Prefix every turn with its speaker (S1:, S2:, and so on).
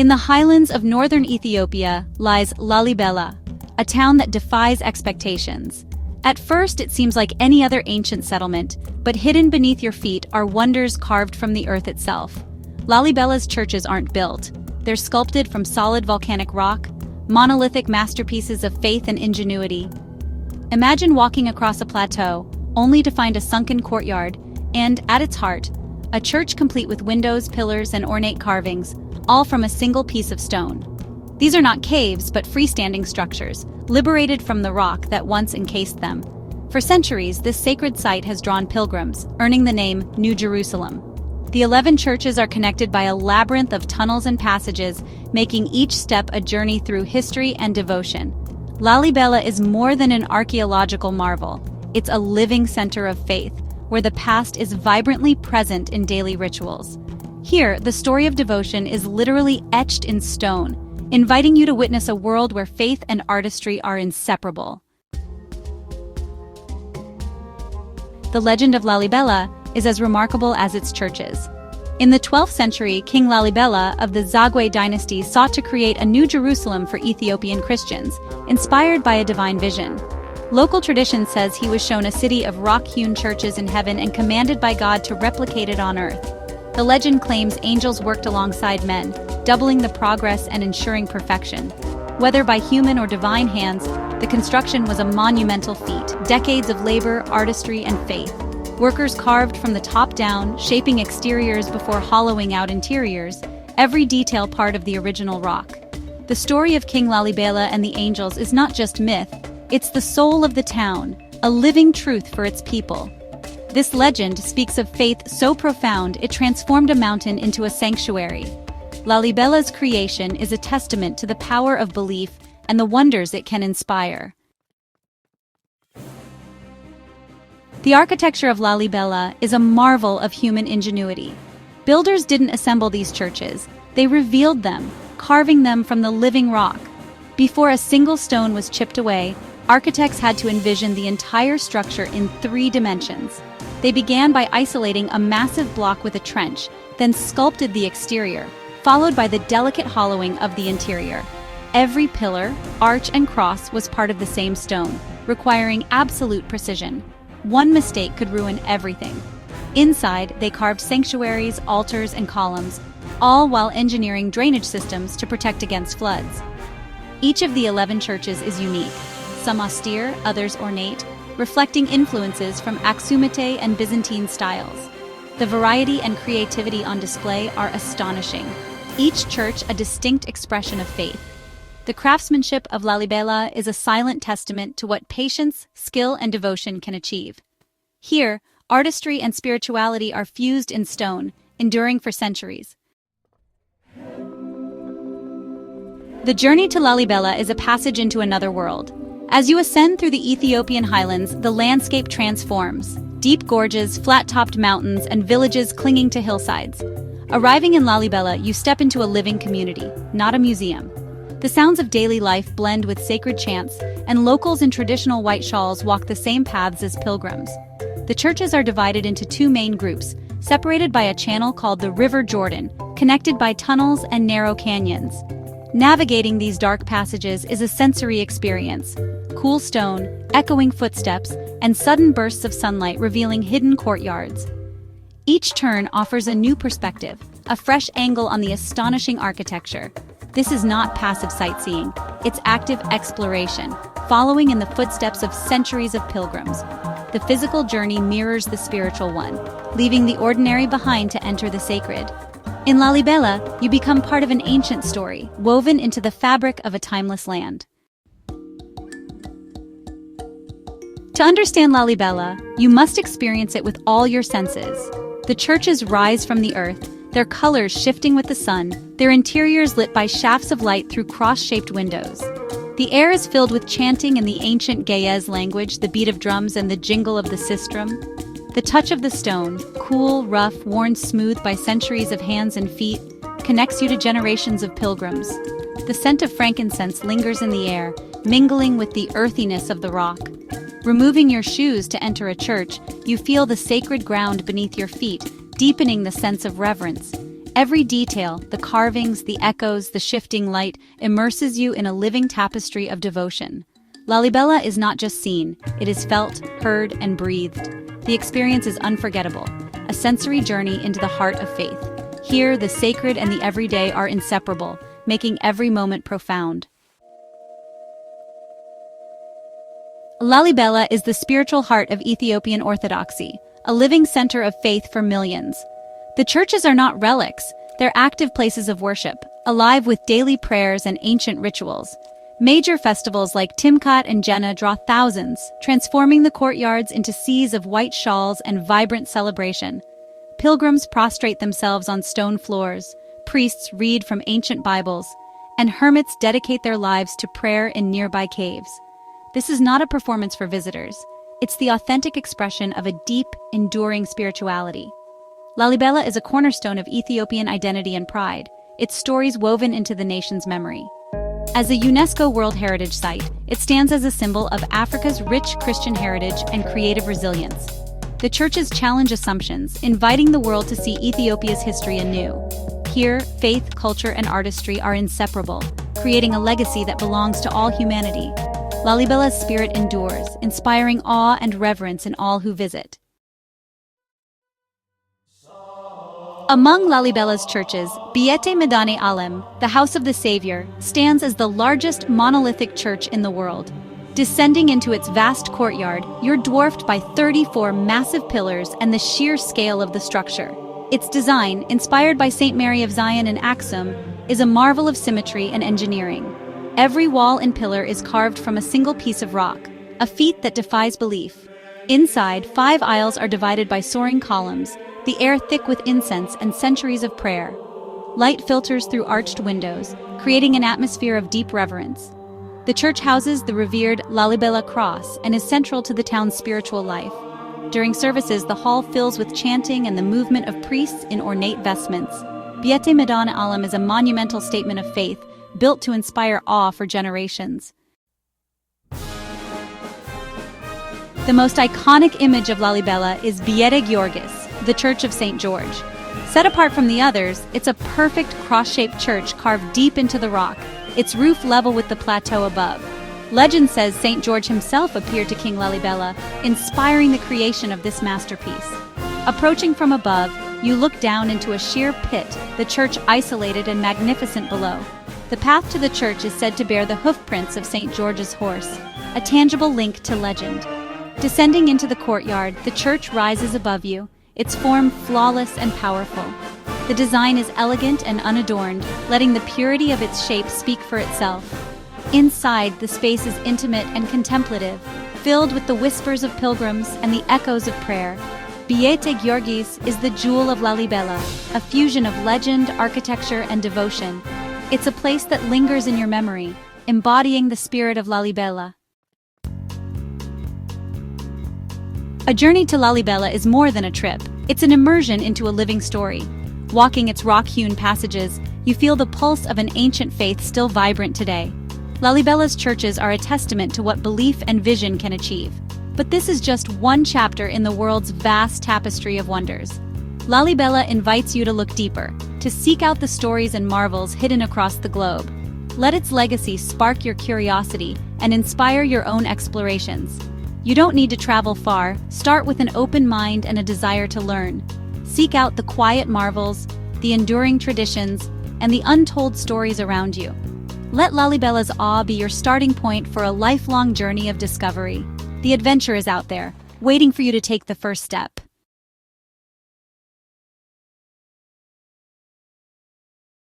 S1: In the highlands of northern Ethiopia lies Lalibela, a town that defies expectations. At first, it seems like any other ancient settlement, but hidden beneath your feet are wonders carved from the earth itself. Lalibela's churches aren't built. They're sculpted from solid volcanic rock, monolithic masterpieces of faith and ingenuity. Imagine walking across a plateau, only to find a sunken courtyard, and, at its heart, a church complete with windows, pillars, and ornate carvings, all from a single piece of stone. These are not caves, but freestanding structures, liberated from the rock that once encased them. For centuries, this sacred site has drawn pilgrims, earning the name New Jerusalem. The 11 churches are connected by a labyrinth of tunnels and passages, making each step a journey through history and devotion. Lalibela is more than an archaeological marvel. It's a living center of faith, where the past is vibrantly present in daily rituals. Here, the story of devotion is literally etched in stone, inviting you to witness a world where faith and artistry are inseparable. The legend of Lalibela is as remarkable as its churches. In the 12th century, King Lalibela of the Zagwe dynasty sought to create a new Jerusalem for Ethiopian Christians, inspired by a divine vision. Local tradition says he was shown a city of rock-hewn churches in heaven and commanded by God to replicate it on earth. The legend claims angels worked alongside men, doubling the progress and ensuring perfection. Whether by human or divine hands, the construction was a monumental feat, decades of labor, artistry, and faith. Workers carved from the top down, shaping exteriors before hollowing out interiors, every detail part of the original rock. The story of King Lalibela and the angels is not just myth, it's the soul of the town, a living truth for its people. This legend speaks of faith so profound it transformed a mountain into a sanctuary. Lalibela's creation is a testament to the power of belief and the wonders it can inspire. The architecture of Lalibela is a marvel of human ingenuity. Builders didn't assemble these churches, they revealed them, carving them from the living rock. Before a single stone was chipped away, architects had to envision the entire structure in 3 dimensions. They began by isolating a massive block with a trench, then sculpted the exterior, followed by the delicate hollowing of the interior. Every pillar, arch, and cross was part of the same stone, requiring absolute precision. One mistake could ruin everything. Inside, they carved sanctuaries, altars, and columns, all while engineering drainage systems to protect against floods. Each of the 11 churches is unique, some austere, others ornate, reflecting influences from Aksumite and Byzantine styles. The variety and creativity on display are astonishing, each church a distinct expression of faith. The craftsmanship of Lalibela is a silent testament to what patience, skill, and devotion can achieve. Here, artistry and spirituality are fused in stone, enduring for centuries. The journey to Lalibela is a passage into another world. As you ascend through the Ethiopian highlands, the landscape transforms. Deep gorges, flat-topped mountains, and villages clinging to hillsides. Arriving in Lalibela, you step into a living community, not a museum. The sounds of daily life blend with sacred chants, and locals in traditional white shawls walk the same paths as pilgrims. The churches are divided into 2 main groups, separated by a channel called the River Jordan, connected by tunnels and narrow canyons. Navigating these dark passages is a sensory experience. Cool stone, echoing footsteps, and sudden bursts of sunlight revealing hidden courtyards. Each turn offers a new perspective, a fresh angle on the astonishing architecture. This is not passive sightseeing, it's active exploration, following in the footsteps of centuries of pilgrims. The physical journey mirrors the spiritual one, leaving the ordinary behind to enter the sacred. In Lalibela, you become part of an ancient story, woven into the fabric of a timeless land. To understand Lalibela, you must experience it with all your senses. The churches rise from the earth, their colors shifting with the sun, their interiors lit by shafts of light through cross-shaped windows. The air is filled with chanting in the ancient Ge'ez language, the beat of drums and the jingle of the sistrum. The touch of the stone, cool, rough, worn smooth by centuries of hands and feet, connects you to generations of pilgrims. The scent of frankincense lingers in the air, mingling with the earthiness of the rock. Removing your shoes to enter a church, you feel the sacred ground beneath your feet, deepening the sense of reverence. Every detail, the carvings, the echoes, the shifting light, immerses you in a living tapestry of devotion. Lalibela is not just seen, it is felt, heard, and breathed. The experience is unforgettable, a sensory journey into the heart of faith. Here, the sacred and the everyday are inseparable, making every moment profound. Lalibela is the spiritual heart of Ethiopian Orthodoxy, a living center of faith for millions. The churches are not relics, they're active places of worship, alive with daily prayers and ancient rituals. Major festivals like Timkat and Jena draw thousands, transforming the courtyards into seas of white shawls and vibrant celebration. Pilgrims prostrate themselves on stone floors, priests read from ancient Bibles, and hermits dedicate their lives to prayer in nearby caves. This is not a performance for visitors. It's the authentic expression of a deep, enduring spirituality. Lalibela is a cornerstone of Ethiopian identity and pride, its stories woven into the nation's memory. As a UNESCO World Heritage Site, it stands as a symbol of Africa's rich Christian heritage and creative resilience. The churches challenge assumptions, inviting the world to see Ethiopia's history anew. Here, faith, culture, and artistry are inseparable, creating a legacy that belongs to all humanity. Lalibela's spirit endures, inspiring awe and reverence in all who visit. Among Lalibela's churches, Biete Medane Alem, the House of the Savior, stands as the largest monolithic church in the world. Descending into its vast courtyard, you're dwarfed by 34 massive pillars and the sheer scale of the structure. Its design, inspired by St. Mary of Zion in Aksum, is a marvel of symmetry and engineering. Every wall and pillar is carved from a single piece of rock, a feat that defies belief. Inside, 5 aisles are divided by soaring columns, the air thick with incense and centuries of prayer. Light filters through arched windows, creating an atmosphere of deep reverence. The church houses the revered Lalibela cross and is central to the town's spiritual life. During services, the hall fills with chanting and the movement of priests in ornate vestments. Biete Medane Alem is a monumental statement of faith, built to inspire awe for generations. The most iconic image of Lalibela is Biete Georgis, the Church of St. George. Set apart from the others, it's a perfect cross-shaped church carved deep into the rock, its roof level with the plateau above. Legend says St. George himself appeared to King Lalibela, inspiring the creation of this masterpiece. Approaching from above, you look down into a sheer pit, the church isolated and magnificent below. The path to the church is said to bear the hoofprints of St. George's horse, a tangible link to legend. Descending into the courtyard, the church rises above you, its form flawless and powerful. The design is elegant and unadorned, letting the purity of its shape speak for itself. Inside, the space is intimate and contemplative, filled with the whispers of pilgrims and the echoes of prayer. Biete Georgis is the jewel of Lalibela, a fusion of legend, architecture, and devotion. It's a place that lingers in your memory, embodying the spirit of Lalibela. A journey to Lalibela is more than a trip. It's an immersion into a living story. Walking its rock-hewn passages, you feel the pulse of an ancient faith still vibrant today. Lalibela's churches are a testament to what belief and vision can achieve. But this is just one chapter in the world's vast tapestry of wonders. Lalibela invites you to look deeper, to seek out the stories and marvels hidden across the globe. Let its legacy spark your curiosity and inspire your own explorations. You don't need to travel far. Start with an open mind and a desire to learn. Seek out the quiet marvels, the enduring traditions, and the untold stories around you. Let Lalibela's awe be your starting point for a lifelong journey of discovery. The adventure is out there, waiting for you to take the first step.